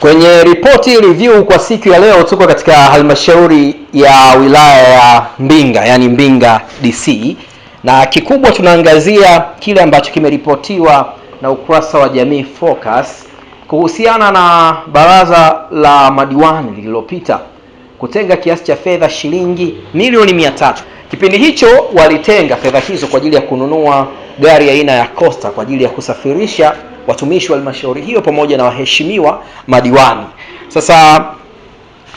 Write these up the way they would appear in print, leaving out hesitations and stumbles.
Kwenye ripoti review kwa siku ya leo tuko katika halmashauri ya wilaya ya Mbinga, yani Mbinga DC, na kikubwa tunaangazia kile ambacho kimeripotiwa na ukurasa wa Jamii Focus kuhusiana na baraza la madiwani lililopita kutenga kiasi cha fedha shilingi milioni 300. Kipindi hicho walitenga fedha hizo kwa ajili ya kununua gari aina ya Costa kwa ajili ya kusafirisha watumishi wa halmashauri hiyo pamoja na waheshimiwa madiwani. Sasa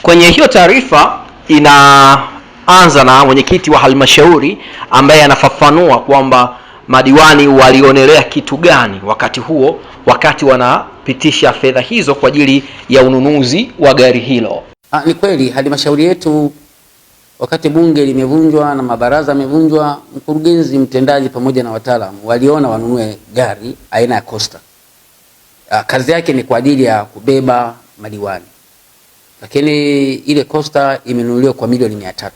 kwenye hiyo taarifa inaanza na mwenyekiti wa halmashauri ambaye anafafanua kwamba madiwani walionelea kitu gani wakati wanapitisha fedha hizo kwa ajili ya ununuzi wa gari hilo. Ni kweli halmashauri yetu wakati bunge limevunjwa na mabaraza yamevunjwa, mkurugenzi mtendaji pamoja na wataalamu waliona wanunue gari aina ya Costa. Kazi yake ni kwa ajili ya kubeba madiwani, lakini ile Costa imenunuliwa kwa milioni 300.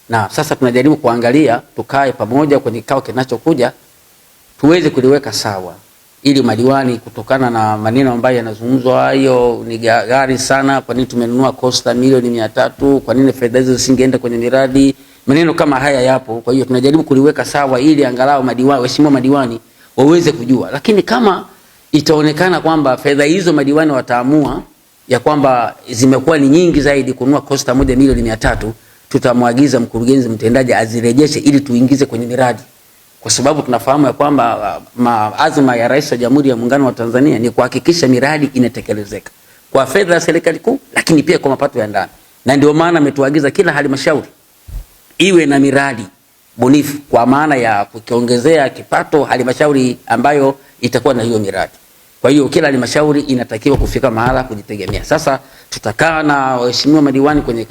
Na sasa tunajaribu kuangalia, tukae pamoja kwenye kikao kinachokuja tuweze kuliweka sawa, ili madiwani, kutokana na maneno ambayo yanazungumzwa, hiyo ni gari sana, kwa nini tumenunua Costa milioni 300, kwa nini fedha hizo zisingeenda kwenye miradi, maneno kama haya yapo. Kwa hiyo tunajaribu kuliweka sawa ili angalau madiwani, waheshimiwa madiwani waweze kujua. Lakini kama itaonekana kwamba fedha hizo madiwani wataamua ya kwamba zimekuwa ni nyingi zaidi kununua Costa moja milioni 300, tutamwagiza mkurugenzi mtendaji azirejeshe ili tuingize kwenye miradi, kwa sababu tunafahamu ya kwamba azma ya Rais wa Jamhuri ya Muungano wa Tanzania ni kuhakikisha miradi inatekelezeka kwa fedha ya serikali kuu, lakini pia kwa mapato ya ndani. Na ndio maana ametuagiza kila halmashauri iwe na miradi bunifu, kwa maana ya kukiongezea kipato halmashauri ambayo itakuwa na hiyo miradi. Kwa hiyo kila halmashauri inatakiwa kufika mahala kujitegemea. Sasa tutakaa na waheshimiwa madiwani kwenye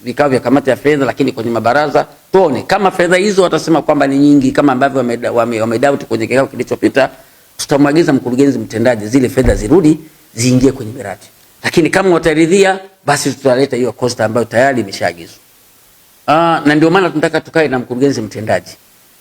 vikao vya kamati ya fedha, lakini kwenye mabaraza tuone kama fedha hizo watasema kwamba ni nyingi kama ambavyo wamedoubt kwenye kikao kilichopita, tutamwagiza mkurugenzi mtendaji zile fedha zirudi ziingie kwenye miradi. Lakini kama wataridhia, basi tutaleta hiyo Costa ambayo tayari imeshaagizwa. Na ndio maana tunataka tukae na mkurugenzi mtendaji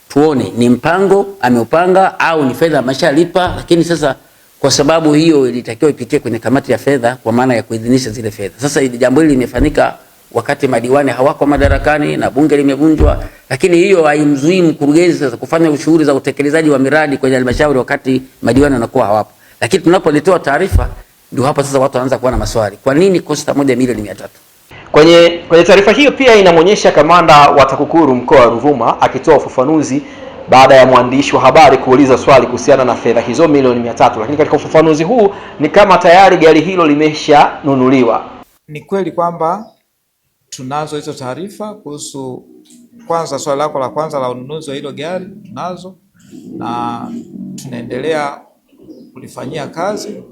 tuone ni mpango ameupanga au ni fedha ameshalipa. Lakini sasa kwa sababu hiyo ilitakiwa ipitie kwenye kamati ya fedha kwa maana ya kuidhinisha zile fedha. Sasa jambo hili limefanyika wakati madiwani hawako madarakani na bunge limevunjwa, lakini hiyo haimzuii mkurugenzi sasa kufanya shughuli za utekelezaji wa miradi kwenye halmashauri wakati madiwani wanakuwa hawapo. Lakini tunapoletewa taarifa ndio hapa sasa watu wanaanza kuwa na maswali. Kwa nini Costa moja milioni 300? Kwenye taarifa hiyo pia inamwonyesha kamanda wa TAKUKURU mkoa wa Ruvuma akitoa ufafanuzi baada ya mwandishi wa habari kuuliza swali kuhusiana na fedha hizo milioni 300. Lakini katika ufafanuzi huu ni kama tayari gari hilo limeshanunuliwa. Ni kweli kwamba tunazo hizo taarifa kuhusu, kwanza swali lako la kwanza la ununuzi wa hilo gari tunazo, na tunaendelea kulifanyia kazi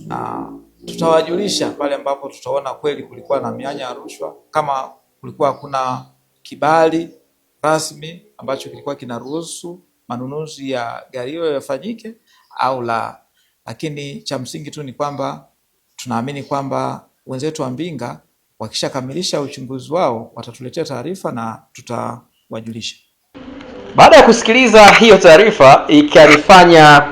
na tutawajulisha pale ambapo tutaona kweli kulikuwa na mianya ya rushwa, kama kulikuwa hakuna kibali rasmi ambacho kilikuwa kinaruhusu manunuzi ya gari hilo yafanyike au la. Lakini cha msingi tu ni kwamba tunaamini kwamba wenzetu wa Mbinga wakishakamilisha uchunguzi wao watatuletea taarifa na tutawajulisha. Baada ya kusikiliza hiyo taarifa ikanifanya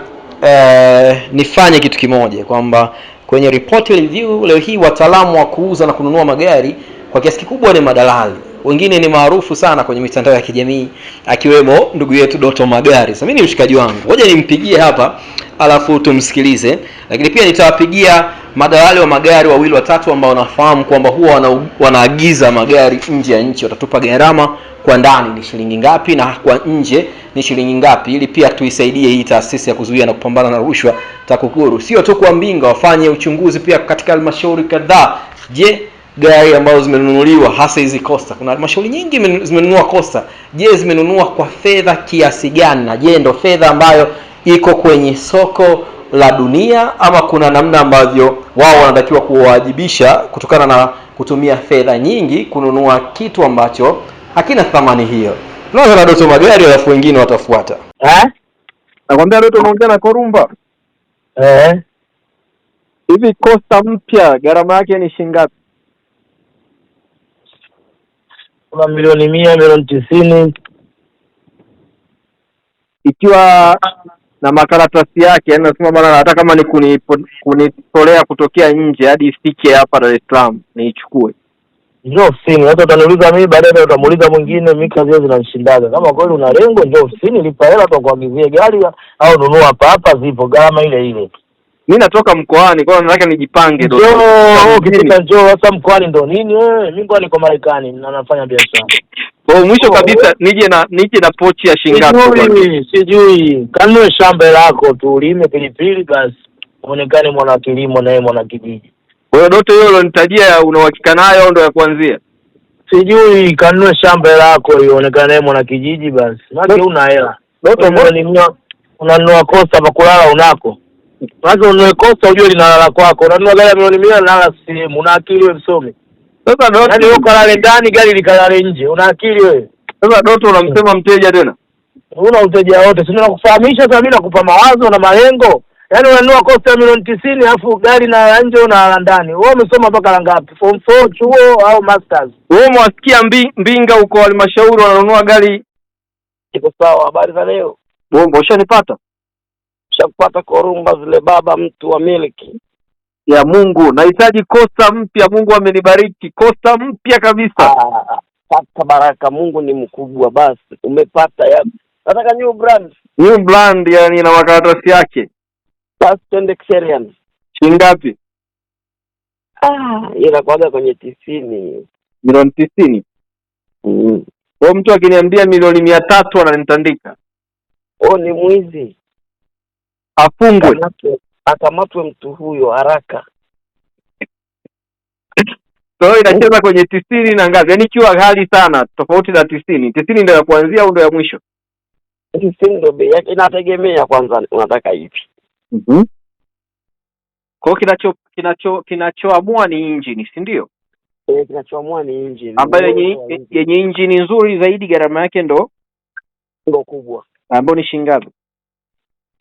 nifanye kitu kimoja, kwamba kwenye report review leo hii wataalamu wa kuuza na kununua magari kwa kiasi kikubwa ni madalali. Wengine ni maarufu sana kwenye mitandao ya kijamii akiwemo ndugu yetu Doto Magari. Sasa mimi ni mshikaji wangu, ngoja nimpigie hapa alafu tumsikilize. Lakini pia nitawapigia madalali wa magari wawili watatu ambao wanafahamu kwamba huwa wanaagiza magari nje ya nchi, watatupa gharama kwa ndani ni shilingi ngapi na kwa nje ni shilingi ngapi, ili pia tuisaidie hii taasisi ya kuzuia na kupambana na rushwa TAKUKURU. Sio tu kwa Mbinga, wafanye uchunguzi pia katika halmashauri kadhaa. Je, gari ambazo zimenunuliwa hasa hizi Costa, kuna halmashauri nyingi zimenunua Costa, je zimenunua kwa fedha kiasi gani, na je ndo fedha ambayo iko kwenye soko la dunia ama kuna namna ambavyo wao wanatakiwa kuwajibisha kutokana na kutumia fedha nyingi kununua kitu ambacho hakina thamani hiyo. Tunaanza na Doto Magari alafu wengine watafuata. Nakwambia Doto, unaongea na Korumba. Hivi Costa mpya gharama yake ni shilingi ngapi? Kuna milioni 100, milioni 90. Ikiwa na makaratasi yake, yani nasema bwana, hata kama ni kunitolea kutokea nje hadi ifike hapa Dar es Salaam niichukue. Njoo ofisini, hata utaniuliza mimi baadaye utamuuliza mwingine, mimi kazi hizo zinanishindaga. Kama kweli una lengo njoo ofisini, lipa hela tu kuagizie gari au nunua hapa zipo gharama ile ile. Mimi natoka mkoani, kwa hiyo nataka nijipange ndio. Ukifika njoo sasa mkoani ndo nini wewe? Mimi niko Marekani na nafanya biashara. Kwa mwisho kabisa nije na pochi ya shilingi. Sijui. Kanunue shamba lako tu ulime pilipili basi. Uonekane mwana kilimo na yeye mwana kijiji. Kwa hiyo Doto hiyo ulonitajia una uhakika nayo au ndo ya kuanzia? Sijui, kanunue shamba lako ionekane mwana kijiji basi. Maana una hela. Doto mbona unanunua kosta pa kulala unako? Sasa ununue kosta ujue linalala kwako. Unanunua gari ya milioni 100 nalala sehemu. Una akili wewe msomi. Sasa Doto, yaani uko lale ndani gari likalale nje. Una akili wewe. Sasa Doto unamsema mteja tena? Una mteja wote. Sina nakufahamisha sasa, mimi nakupa mawazo na malengo. Yaani unanunua kosta ya milioni 90 alafu gari na nje unalala ndani. Wewe umesoma mpaka la ngapi? Form 4 chuo au masters? Wewe mwasikia Mbinga huko halmashauri wananunua gari. Iko sawa, habari za leo. Bombo ushanipata? Ushapata korumba zile baba mtu wa miliki. Ya Mungu, nahitaji kosta mpya. Mungu amenibariki kosta mpya kabisa. Pata baraka, Mungu ni mkubwa basi. Umepata ya. Nataka new brand. New brand yani na makaratasi yake. Fast Xerian. Shilingi ngapi? Inakuaga kwenye 90. Milioni 90. Kwa mtu akiniambia milioni 300 ananitandika. Ni mwizi. Afungwe. Akamatwe mtu huyo haraka. So inacheza kwenye 90 na ngapi? Yaani kiwa ghali sana tofauti na 90. 90 ndio ya kuanzia au ndio ya mwisho? 90 ndio bei yake, inategemea kwanza unataka ipi. Kwa kinachoamua ni engine, si ndio? Kinachoamua ni engine. Ambayo yenye engine nzuri zaidi gharama yake ndo kubwa. Ambayo ni shilingi ngapi?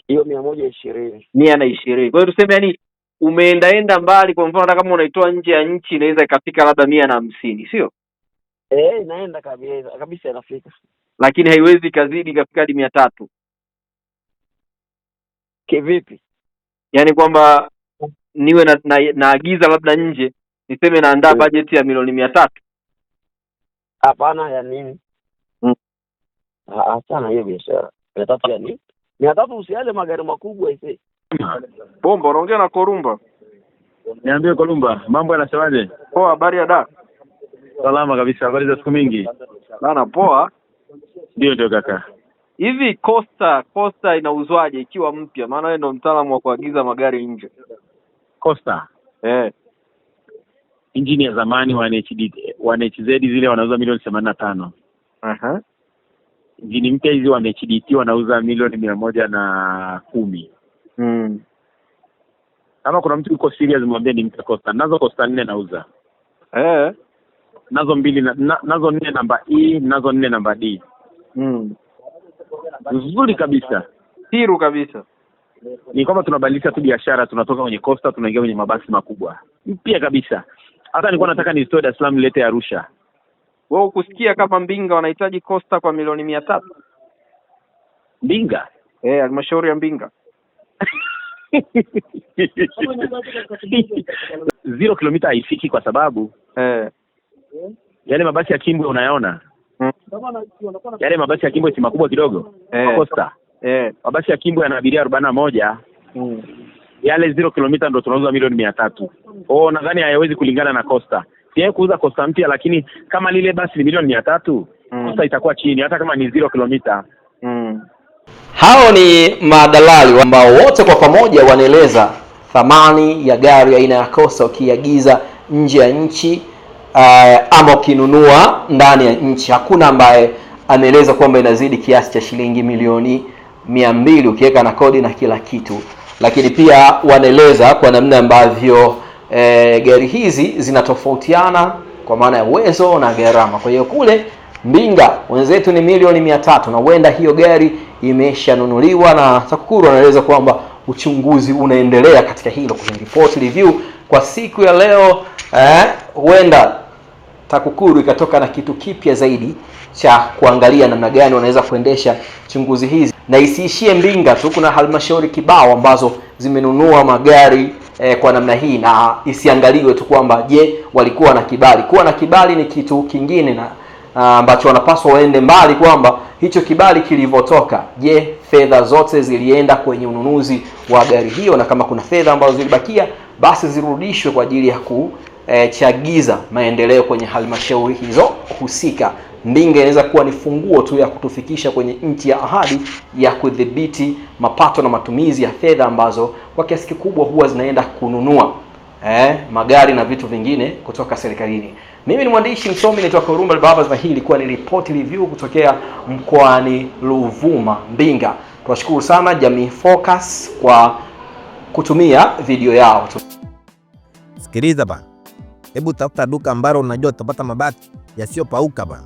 Hiyo 120. 120. Kwa hiyo tuseme yani umeendaenda mbali, kwa mfano kama unaitoa nje ya nchi inaweza ikafika labda 150, sio? Inaenda kabisa inafika. Lakini haiwezi kazidi ikafika hadi 300. Kivipi? Yaani kwamba niwe naagiza labda nje, niseme naandaa budget ya milioni 300. Hapana, ya nini? Sana hiyo biashara. 300 ya nini? 300 usiale magari makubwa hivi. Bomba, unaongea na Korumba. Niambie Kolumba, mambo yanasemaje? Poa, habari ya da? Salama kabisa, habari za siku mingi. Bana poa. Ndio kaka. Hivi Costa inauzwaje ikiwa mpya? Maana wewe ndo mtaalamu wa kuagiza magari nje. Costa. Injini ya zamani wa NHZ zile wanauza milioni 85. Injini mpya hizi wa NHDT wanauza milioni 110. Kama kuna mtu yuko serious mwambie ni mpe Costa. Nazo Costa 4 nauza. Nazo 2 nazo 4 namba E, nazo 4 namba D. Nzuri kabisa. Tiru kabisa. Ni kama tunabadilisha tu biashara, tunatoka kwenye Costa tunaingia kwenye mabasi makubwa. Mpya kabisa. Hata nilikuwa nataka ni store Dar es Salaam nilete Arusha. Wewe ukusikia kama Mbinga wanahitaji Costa kwa milioni 300? Mbinga? Halmashauri ya Mbinga. 0 kilomita haifiki kwa sababu yale mabasi ya Kimbwe unayaona? Yale mabasi ya Kimbwe si makubwa kidogo? Costa. Mabasi ya Kimbwe yana abiria 41. Yale 0 kilomita ndo tunauza milioni 300. Nadhani hayawezi kulingana na Costa. Siye kuuza Costa mpya, lakini kama lile basi ni milioni 300, Costa itakuwa chini hata kama ni 0 kilomita. Hao ni madalali ambao wote kwa pamoja wanaeleza thamani ya gari aina ya Costa ukiagiza nje ya nchi ama ukinunua ndani ya nchi. Hakuna ambaye ameeleza kwamba inazidi kiasi cha shilingi milioni 200 ukiweka na kodi na kila kitu. Lakini pia wanaeleza kwa namna ambavyo gari hizi zinatofautiana kwa maana ya uwezo na gharama. Kwa hiyo kule Mbinga wenzetu ni milioni 300 na huenda hiyo gari imeshanunuliwa, na TAKUKURU anaeleza kwamba uchunguzi unaendelea katika hilo. Kwenye report review kwa siku ya leo huenda TAKUKURU ikatoka na kitu kipya zaidi cha kuangalia namna gani wanaweza kuendesha chunguzi hizi. Na isiishie Mbinga tu, kuna halmashauri kibao ambazo zimenunua magari kwa namna hii, na isiangaliwe tu kwamba je, walikuwa na kibali. Kuwa na kibali ni kitu kingine, na ambacho wanapaswa waende mbali kwamba hicho kibali kilivyotoka, je, fedha zote zilienda kwenye ununuzi wa gari hiyo, na kama kuna fedha ambazo zilibakia basi zirudishwe kwa ajili ya kuchagiza maendeleo kwenye halmashauri hizo husika. Mbinga inaweza kuwa ni funguo tu ya kutufikisha kwenye nchi ya ahadi ya kudhibiti mapato na matumizi ya fedha ambazo kwa kiasi kikubwa huwa zinaenda kununua magari na vitu vingine kutoka serikalini. Mimi ni mwandishi msomi naitwa Korumba Babas, na hii ilikuwa ni report review kutokea mkoani Ruvuma, Mbinga. Tunashukuru sana Jamii Focus kwa kutumia video yao. Sikiliza bana, hebu tafuta duka ambalo unajua utapata mabati yasiyopauka bana.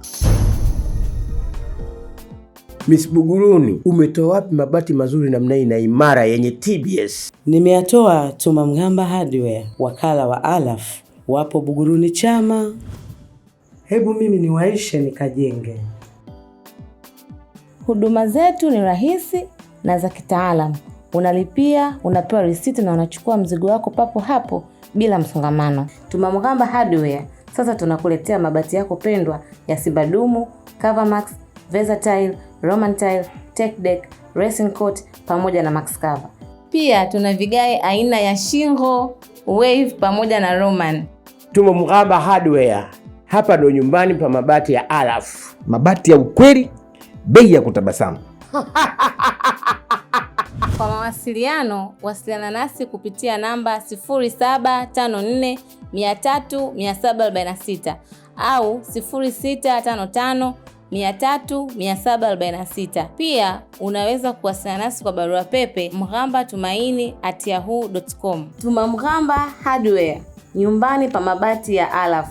Miss Buguruni, umetoa wapi mabati mazuri namna hii na imara yenye TBS? Nimeyatoa Tumamgamba Hardware, wakala wa Alaf, wapo Buguruni Chama. Hebu mimi niwaishe nikajenge. Huduma zetu ni rahisi na za kitaalamu. Unalipia, unapewa risiti na unachukua mzigo wako papo hapo bila msongamano. Tumamgamba Hardware sasa tunakuletea mabati yako pendwa ya Sibadumu, Covermax, Versatile, Roman Tile, Tech Deck, Racing Coat pamoja na Max Cover. Pia tuna vigae aina ya Shingo, Wave pamoja na Roman. Tumamgamba Hardware, hapa ndo nyumbani pa mabati ya Alaf. Mabati ya ukweli, bei ya kutabasamu. Kwa mawasiliano, wasiliana nasi kupitia namba 0754 300 746 au 0655 300 746. Pia unaweza kuwasiliana nasi kwa barua pepe mghambatumaini@yahoo.com. Tumamgamba Hardware, nyumbani pa mabati ya Alaf.